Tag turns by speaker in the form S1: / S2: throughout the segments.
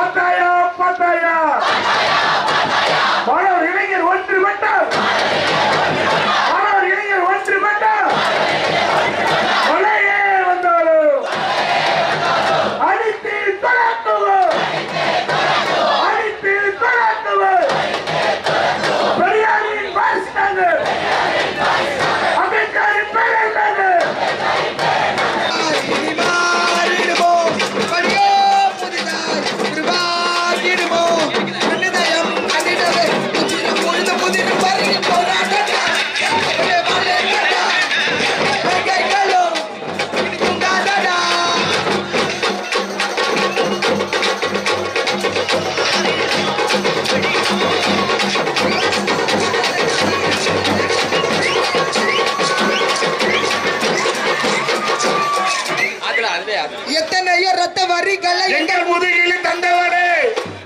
S1: 10,000 10,000 மாணவர் இளைஞர் ஒன்றுபட்டார் மாணவர் இளைஞர் ஒன்றுபட்டார் மலையே வந்தாலும் அடித்து தொடக்குவோம் அடித்து தொடக்குவோம் பெரியாரின் வாரிசுனாங்க அம்பேத்கரின் பேரனாங்க
S2: எத்தனையோ ரத்த வரிகளை
S1: எங்கள் முதுகில் தந்தவரே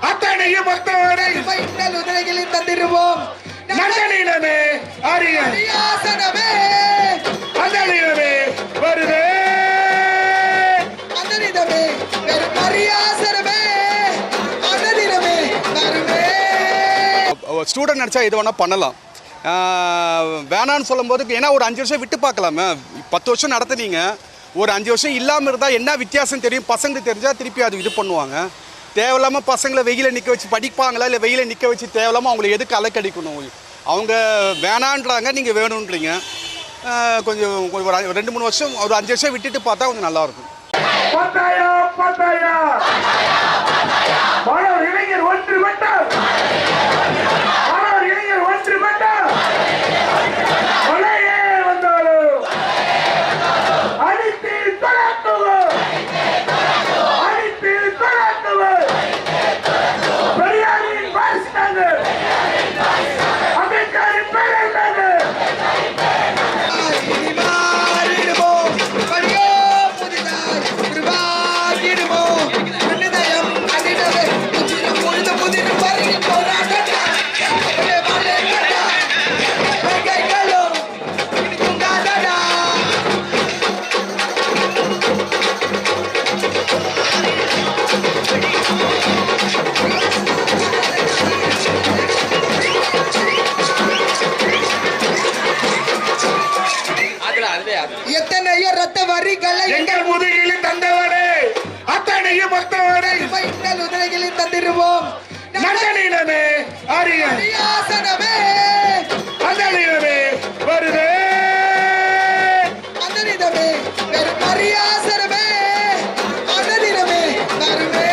S1: அத்தனையும் மொத்தவரே
S2: இன்னல் உதவிகளில் தந்திருவோம்
S1: நந்தனிடமே
S2: அரியாசனமே
S1: அந்தனிடமே வருதே
S2: அந்தனிடமே வெறும் அரியாசனமே அந்தனிடமே வருவே.
S3: ஸ்டூடெண்ட் நினச்சா எது வேணால் பண்ணலாம், வேணான்னு சொல்லும்போது ஏன்னா ஒரு 5 வருஷம் விட்டு பார்க்கலாமே. 10 வருஷம் நடத்துனீங்க, ஒரு 5 வருஷம் இல்லாமல் இருந்தால் என்ன வித்தியாசம் தெரியும்? பசங்களுக்கு தெரிஞ்சால் திருப்பி அது இது பண்ணுவாங்க. தேவையில்லாமல் பசங்களை வெயில நிற்க வச்சு படிப்பாங்களா இல்லை வெயில நிற்க வச்சு தேவையில்லாமல் அவங்களுக்கு எதுக்கு அலைக்கடிக்கணும்? அவங்க வேணான்றாங்க, நீங்கள் வேணுன்றீங்க. கொஞ்சம் ஒரு 2-3 வருஷம் ஒரு 5 வருஷம் விட்டுட்டு பார்த்தா கொஞ்சம் நல்லாயிருக்கும்.
S1: 10,000 10,000 மாணவர் இளைஞர் ஒன்றுபட்டார் மாணவர் இளைஞர் ஒன்றுபட்டார் மலையே வந்தாலும் அடித்து தொடக்குவோம் அடித்து தொடக்குவோம் பெரியாரின் வாரிசுனாங்க அம்பேத்கரின் பேரனாங்க
S2: எத்தனையோ ரத்த வரிகளை
S1: எங்கள் முதுகில் தந்தவரே அத்தனையும் மொத்தவரே
S2: இன்னல் உதவிகளில் தந்திருவோம்
S1: நந்தனிடமே
S2: அரியாசனமே
S1: அந்தனிடமே வருதே
S2: அந்தனிடமே வெறும் அரியாசனமே அந்தனிடமே வருவே.